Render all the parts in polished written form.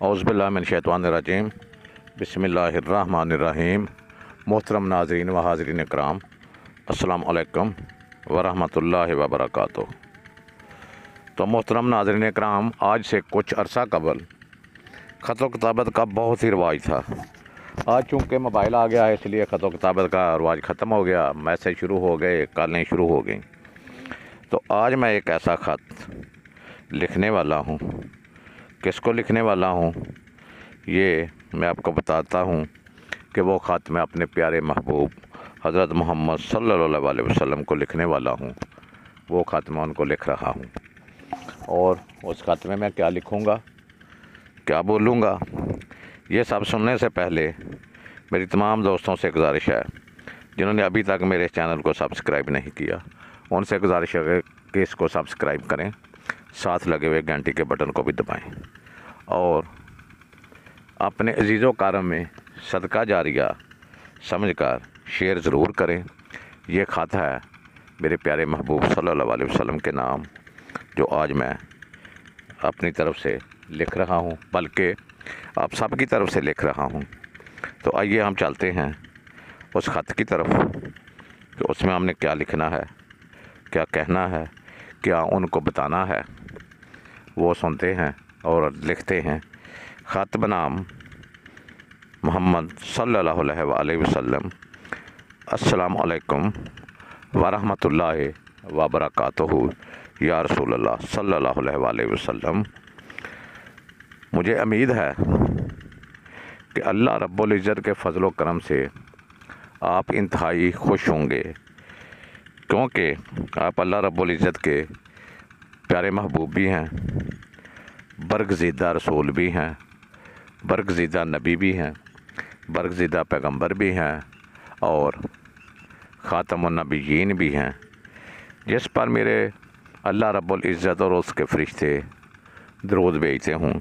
औज़ुबिल्लाहिमिनश्शैतानिर्रजीम बिस्मिल्लाहिर्रहमानिर्रहीम। मोहतरम नाज़रीन व हाज़रीन इकराम, अस्सलाम अलैकुम व रहमतुल्लाहि व बरकातुहू। तो मोहतरम नाज़रीन इकराम, आज से कुछ अरसा कबल ख़त व किताबत का बहुत ही रवाज था। आज चूँकि मोबाइल आ गया है, इसलिए ख़त व किताबत का रवाज ख़त्म हो गया। मैसेज शुरू हो गए, कॉलें शुरू हो गई। तो आज मैं एक ऐसा ख़त लिखने वाला हूँ। किसको लिखने वाला हूँ ये मैं आपको बताता हूँ कि वो ख़त मैं अपने प्यारे महबूब हज़रत मोहम्मद सल्लल्लाहु अलैहि वसल्लम को लिखने वाला हूँ। वो ख़त मैं उनको लिख रहा हूँ और उस ख़त में मैं क्या लिखूँगा, क्या बोलूँगा, ये सब सुनने से पहले मेरी तमाम दोस्तों से गुजारिश है जिन्होंने अभी तक मेरे चैनल को सब्सक्राइब नहीं किया, उनसे गुजारिश है कि इसको सब्सक्राइब करें, साथ लगे हुए घंटी के बटन को भी दबाएं और अपने अजीज़ों कारम में सदका जारिया समझकर शेयर ज़रूर करें। ये ख़त है मेरे प्यारे महबूब सल्लल्लाहु अलैहि वसल्लम के नाम, जो आज मैं अपनी तरफ से लिख रहा हूँ, बल्कि आप सब की तरफ से लिख रहा हूँ। तो आइए हम चलते हैं उस ख़त की तरफ कि उसमें हमने क्या लिखना है, क्या कहना है, क्या उनको बताना है। वो सुनते हैं और लिखते हैं। ख़त बनाम मोहम्मद सल्लल्लाहु अलैहि वसल्लम। अस्सलाम अलैकुम व रहमतुल्लाहि व बरकातुहू या रसूल अल्लाह सल्लल्लाहु अलैहि वसल्लम। मुझे उम्मीद है कि अल्लाह रब्बुल इज़्ज़त के फ़ज़ल व करम से आप इंतहाई खुश होंगे, क्योंकि आप अल्लाह रब्बुल इज़्ज़त के प्यारे महबूब भी हैं, बरगज़ीदा रसूल भी हैं, बरगज़ीदा नबी भी हैं, बरगज़ीदा पैगंबर भी हैं और ख़ातमुन नबिय्यीन भी हैं, जिस पर मेरे अल्लाह रब्बुल इज़्ज़त और उसके फ़रिश्ते दरूद भेजते हूँ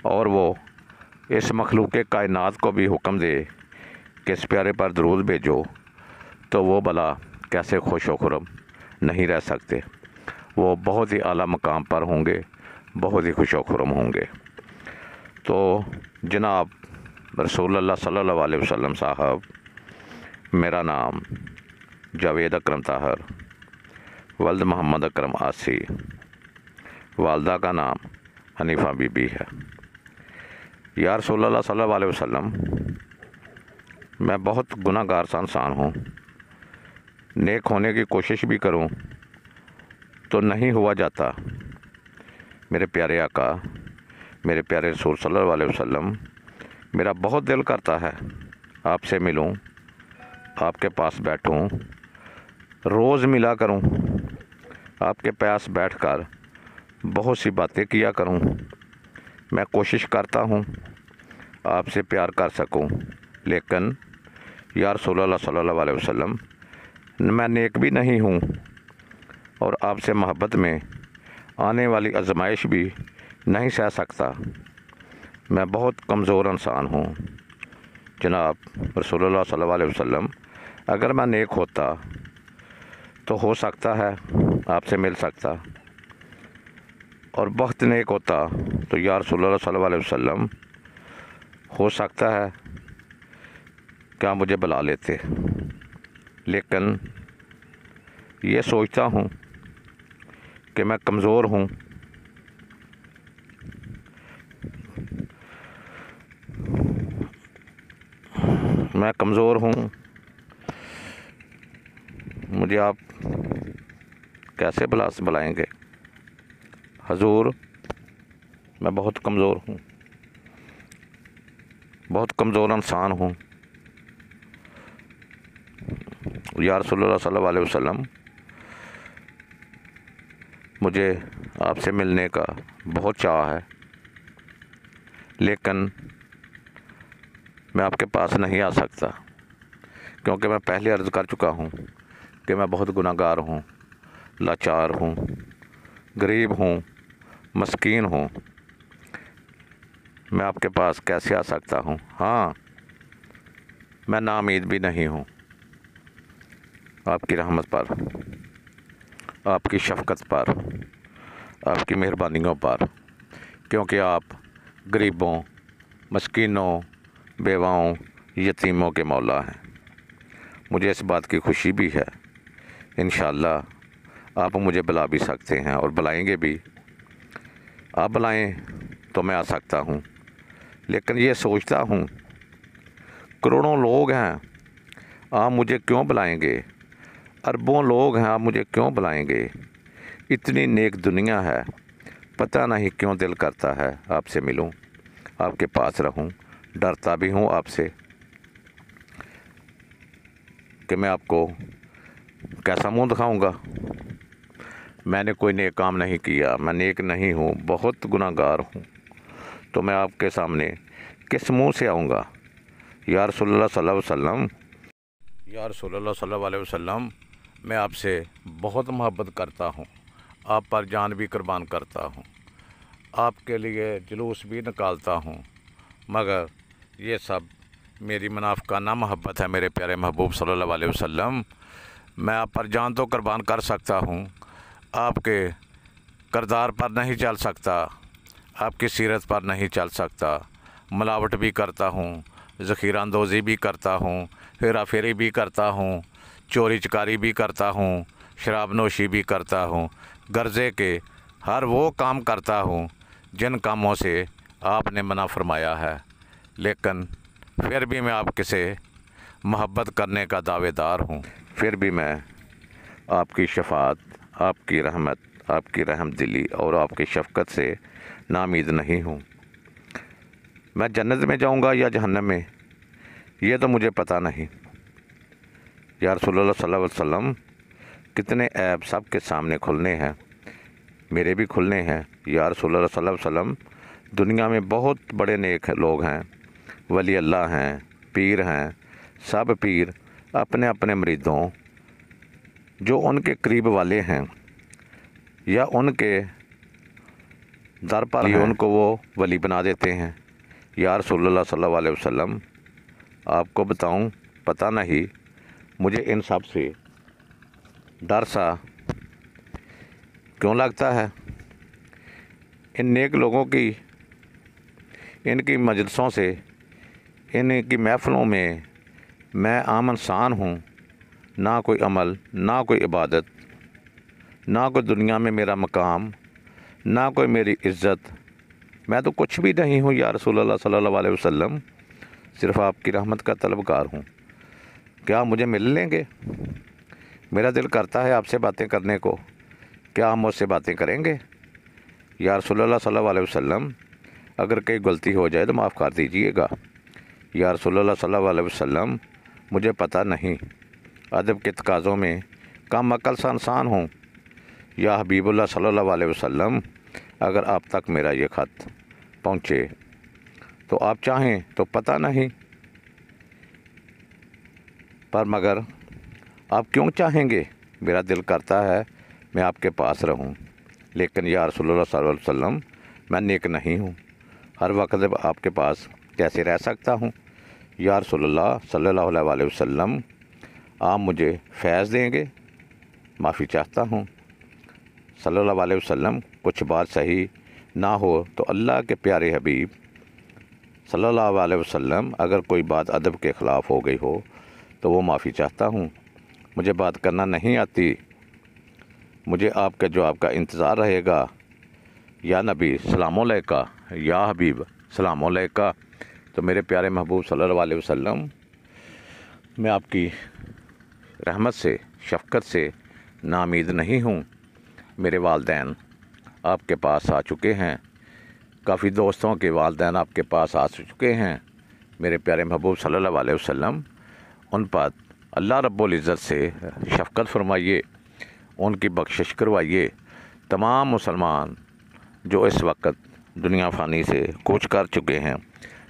और वो इस मखलूक़ कायनात को भी हुक्म दे कि इस प्यारे पर दरूद भेजो, तो वो भला कैसे खुश व खुर्म नहीं रह सकते। वो बहुत ही आला मकाम पर होंगे, बहुत ही खुश व खुर्म होंगे। तो जनाब रसूलुल्लाह सल्लल्लाहु अलैहि वसल्लम साहब, मेरा नाम जावेद अकरम ताहर वल्द मोहम्मद अकरम आसी, वालदा का नाम हनीफ़ा बीबी है। या रसूलुल्लाह सल्लल्लाहु अलैहि वसल्लम, मैं बहुत गुनाहगार सा इंसान हूँ। नेक होने की कोशिश भी करूँ तो नहीं हुआ जाता। मेरे प्यारे आका, मेरे प्यारे रसूल सल्लल्लाहु अलैहि वसल्लम, मेरा बहुत दिल करता है आपसे मिलूं, आपके पास बैठूं, रोज़ मिला करूं, आपके पास बैठकर बहुत सी बातें किया करूं। मैं कोशिश करता हूं आपसे प्यार कर सकूं, लेकिन या रसूलुल्लाह सल्लल्लाहु अलैहि वसल्लम, मैं नेक भी नहीं हूं और आपसे मोहब्बत में आने वाली आजमाइश भी नहीं सह सकता। मैं बहुत कमज़ोर इंसान हूँ जनाब रसूलुल्लाह सल्लल्लाहु अलैहि वसल्लम। अगर मैं नेक होता तो हो सकता है आपसे मिल सकता, और बहुत नेक होता तो या रसूलुल्लाह सल्लल्लाहु अलैहि वसल्लम हो सकता है क्या मुझे बुला लेते। लेकिन ये सोचता हूँ कि मैं कमज़ोर हूँ, मैं कमज़ोर हूँ, मुझे आप कैसे बुलाएंगे हजूर। मैं बहुत कमज़ोर हूँ, बहुत कमज़ोर इंसान हूँ। या रसूलुल्लाह सल्लल्लाहु अलैहि वसल्लम, मुझे आपसे मिलने का बहुत चाह है, लेकिन मैं आपके पास नहीं आ सकता, क्योंकि मैं पहले अर्ज़ कर चुका हूँ कि मैं बहुत गुनाहगार हूँ, लाचार हूँ, गरीब हूँ, मस्कीन हूँ। मैं आपके पास कैसे आ सकता हूँ। हाँ, मैं नाउम्मीद भी नहीं हूँ आपकी रहमत पर, आपकी शफ़क़त पर, आपकी मेहरबानियों पर, क्योंकि आप गरीबों, मस्कीनों, बेवाओं, यतीमों के मौला हैं। मुझे इस बात की खुशी भी है। इंशाअल्लाह आप मुझे बुला भी सकते हैं और बुलाएंगे भी। आप बुलाएं तो मैं आ सकता हूँ, लेकिन ये सोचता हूँ करोड़ों लोग हैं, आप मुझे क्यों बुलाएंगे? अरबों लोग हैं, आप मुझे क्यों बुलाएंगे? इतनी नेक दुनिया है, पता नहीं क्यों दिल करता है आपसे मिलूं, आपके पास रहूं। डरता भी हूं आपसे कि मैं आपको कैसा मुंह दिखाऊंगा। मैंने कोई नेक काम नहीं किया, मैं नेक नहीं हूं, बहुत गुनाहगार हूं, तो मैं आपके सामने किस मुंह से आऊँगा? या रसूलुल्लाह सल्लल्लाहु अलैहि वसल्लम, या रसूलुल्लाह सल्लल्लाहु अलैहि वसल्लम, मैं आपसे बहुत मोहब्बत करता हूँ, आप पर जान भी कुर्बान करता हूँ, आपके लिए जुलूस भी निकालता हूँ, मगर ये सब मेरी मुनाफिकाना मोहब्बत है मेरे प्यारे महबूब सल्लल्लाहु अलैहि वसल्लम। मैं आप पर जान तो कुर्बान कर सकता हूँ, आपके किरदार पर नहीं चल सकता, आपकी सीरत पर नहीं चल सकता। मिलावट भी करता हूँ, ज़ख़ीरा अंदोज़ी भी करता हूँ, हेरा फेरी भी करता हूँ, चोरी चकारी भी करता हूँ, शराब नोशी भी करता हूँ, गर्जे के हर वो काम करता हूँ जिन कामों से आपने मना फरमाया है। लेकिन फिर भी मैं आपके से मोहब्बत करने का दावेदार हूँ। फिर भी मैं आपकी शफ़ाअत, आपकी रहमत, आपकी रहमदिली और आपकी शफ़क़त से नाउम्मीद नहीं हूँ। मैं जन्नत में जाऊँगा या जहन्नम में, ये तो मुझे पता नहीं। या रसूलुल्लाह सल्लल्लाहु अलैहि वसल्लम, कितने ऐब सब के सामने खुलने हैं, मेरे भी खुलने हैं। या रसूलुल्लाह सल्लल्लाहु अलैहि वसल्लम, दुनिया में बहुत बड़े नेक लोग हैं, वली अल्लाह हैं, पीर हैं। सब पीर अपने अपने मुरीदों, जो उनके करीब वाले हैं या उनके दर पर हैं, उनको वो वली बना देते हैं। या रसूलुल्लाह सल्लल्लाहु अलैहि वसल्लम, आपको बताऊं, पता नहीं मुझे इन सब से डर सा क्यों लगता है। इन नेक लोगों की, इनकी मजलिसों से, इनकी महफ़िलों में मैं आम इंसान हूँ, ना कोई अमल, ना कोई इबादत, ना कोई दुनिया में मेरा मकाम, ना कोई मेरी इज़्ज़त, मैं तो कुछ भी नहीं हूँ। या रसूलुल्लाह सल्लल्लाहु अलैहि वसल्लम, सिर्फ़ आपकी रहमत का तलबगार हूँ। क्या मुझे मिल लेंगे? मेरा दिल करता है आपसे बातें करने को, क्या हम मुझसे बातें करेंगे? या रसूलुल्लाह सल्लल्लाहु अलैहि वसल्लम, अगर कोई गलती हो जाए तो माफ़ कर दीजिएगा। या रसूलुल्लाह सल्लल्लाहु अलैहि वसल्लम, मुझे पता नहीं, अदब के तकाज़ों में कम अक्ल सा इंसान हूँ। या हबीबुल्लाह सल्लल्लाहु अलैहि वसल्लम, अगर आप तक मेरा ये ख़त पहुँचे तो आप चाहें तो पता नहीं, पर मगर आप क्यों चाहेंगे? मेरा दिल करता है मैं आपके पास रहूं, लेकिन या रसूलुल्लाह सल्लल्लाहु अलैहि वसल्लम, मैं नेक नहीं हूं, हर वक्त आपके पास कैसे रह सकता हूं? या रसूलुल्लाह सल्लल्लाहु अलैहि वसल्लम, आप मुझे फैज़ देंगे? माफ़ी चाहता हूं। सल्लल्लाहु अलैहि वसल्लम, कुछ बात सही ना हो तो अल्लाह के प्यारे हबीब सल्लल्लाहु अलैहि वसल्लम, अगर कोई बात अदब के ख़िलाफ़ हो गई हो तो वो माफ़ी चाहता हूँ। मुझे बात करना नहीं आती, मुझे आपके जवाब का इंतज़ार रहेगा। या नबी सलाम अलैका, या हबीब सलाम अलैका। तो मेरे प्यारे महबूब सल्लल्लाहु अलैहि वसल्लम, मैं आपकी रहमत से, शफ़क़त से नाउम्मीद नहीं हूँ। मेरे वालिदैन आपके पास आ चुके हैं, काफ़ी दोस्तों के वालिदैन आपके पास आ चुके हैं। मेरे प्यारे महबूब सल्लल्लाहु अलैहि वसल्लम, उन पर अल्लाह रब्बुल इज़्ज़त से शफ़क़त फरमाइए, उनकी बख्शिश करवाइए। तमाम मुसलमान जो इस वक्त दुनिया फ़ानी से कूच कर चुके हैं,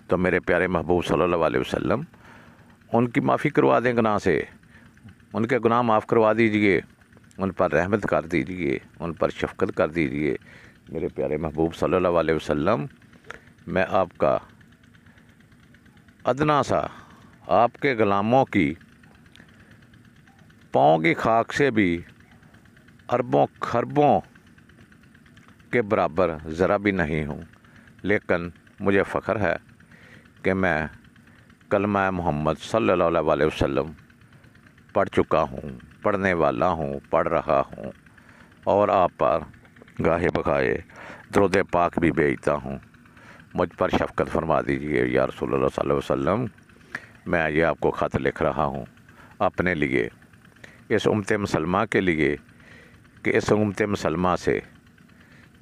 तो मेरे प्यारे महबूब सल्लल्लाहु अलैहि वसल्लम उनकी माफ़ी करवा दें, गुनाह से उनके गुनाह माफ़ करवा दीजिए, उन पर रहमत कर दीजिए, उन पर शफ़क़त कर दीजिए। मेरे प्यारे महबूब सल्लल्लाहु अलैहि वसल्लम, मैं आपका अदना सा, आपके ग़ुलामों की पाँव की खाक से भी अरबों खरबों के बराबर ज़रा भी नहीं हूँ, लेकिन मुझे फ़ख्र है कि मैं कलमा मोहम्मद सल्लल्लाहु अलैहि वसल्लम पढ़ चुका हूँ, पढ़ने वाला हूँ, पढ़ रहा हूँ और आप पर गाहे बगाए दरूद पाक भी भेजता हूँ। मुझ पर शफ़क़त फरमा दीजिए या रसूलुल्लाह सल्लल्लाहु अलैहि वसल्लम। मैं ये आपको ख़त लिख रहा हूँ अपने लिए, इस उम्मत मुसलमा के लिए, कि इस उम्मत मुसलमा से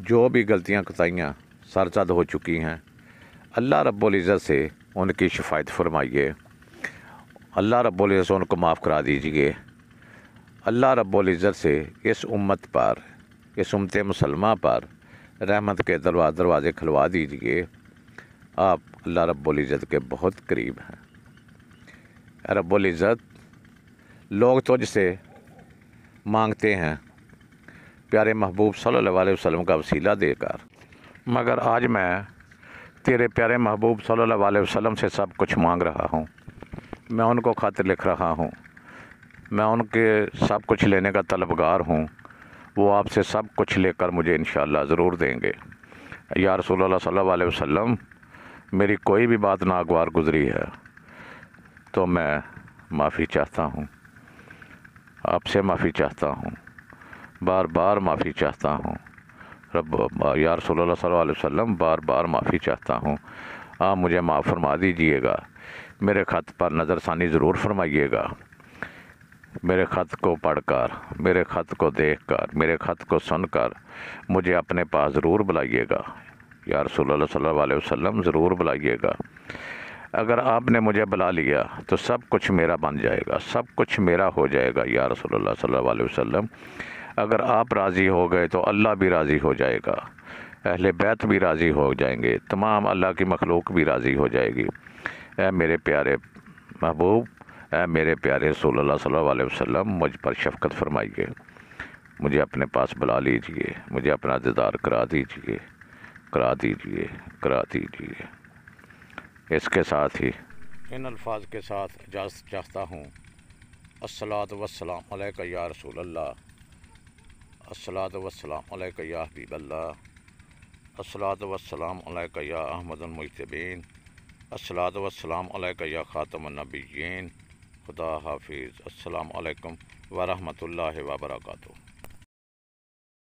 जो भी गलतियाँ कोताहियाँ सरज़द हो चुकी हैं, अल्लाह रब्बुल इज़्ज़त से उनकी शिफ़ायत फरमाइए। अल्लाह रब्बुल इज़्ज़त से उनको माफ़ करा दीजिए। अल्लाह रब्बुल इज़्ज़त से इस उम्मत पर, इस उम्मत मुसलमा पर रहमत के दरवाज़े खुलवा दीजिए। आप अल्लाह रब्बुल इज़्ज़त के बहुत करीब हैं। रब्बुल इज़्ज़त, लोग तुझसे मांगते हैं प्यारे महबूब सल्लल्लाहु अलैहि वसल्लम का वसीला देकर, मगर आज मैं तेरे प्यारे महबूब सल्लल्लाहु अलैहि वसल्लम से सब कुछ मांग रहा हूँ। मैं उनको ख़त लिख रहा हूँ, मैं उनके सब कुछ लेने का तलबगार हूँ। वो आपसे सब कुछ लेकर मुझे इंशाअल्लाह ज़रूर देंगे। या रसूलुल्लाह सल्लल्लाहु अलैहि वसल्लम, मेरी कोई भी बात नागवार गुज़री है तो मैं माफ़ी चाहता हूँ, आपसे माफ़ी चाहता हूँ, बार बार माफ़ी चाहता हूँ। या रसूलुल्लाह सल्लल्लाहु अलैहि वसल्लम, बार बार माफ़ी चाहता हूँ। आप मुझे माफ़ फरमा दीजिएगा। मेरे ख़त पर नज़रसानी ज़रूर फरमाइएगा। मेरे ख़त को पढ़कर, मेरे ख़त को देखकर, मेरे ख़त को सुनकर मुझे अपने पास ज़रूर बुलाइएगा। या रसूलुल्लाह सल्लल्लाहु अलैहि वसल्लम, ज़रूर बुलाइएगा। अगर आपने मुझे बुला लिया तो सब कुछ मेरा बन जाएगा, सब कुछ मेरा हो जाएगा। या रसूलुल्लाह सल्लल्लाहु अलैहि वसल्लम, अगर आप राज़ी हो गए तो अल्लाह भी राज़ी हो जाएगा, अहले बैत भी राज़ी हो जाएंगे, तमाम अल्लाह की मखलूक भी राज़ी हो जाएगी। ऐ मेरे प्यारे महबूब, ऐ मेरे प्यारे रसूलुल्लाह सल्लल्लाहु अलैहि वसल्लम, मुझ पर शफ़क़त फरमाइए। मुझे अपने पास बुला लीजिए, मुझे अपना दीदार करा दीजिए, करा दीजिए, करा दीजिए। इसके साथ ही इन अल्फाज के साथ इजाज़त चाहता हूँ। अस्सलातु वस्सलाम अलैका या रसूल अल्लाह, अस्सलातु वस्सलाम अलैका या हबीब अल्लाह, अस्सलातु वस्सलाम अलैका या अहमदुल मुज्तबीन, अस्सलातु वस्सलाम अलैका या खातमुन नबिय्यीन। खुदा हाफिज़। अस्सलामु अलैकुम व रहमतुल्लाहि व बरकातुहू।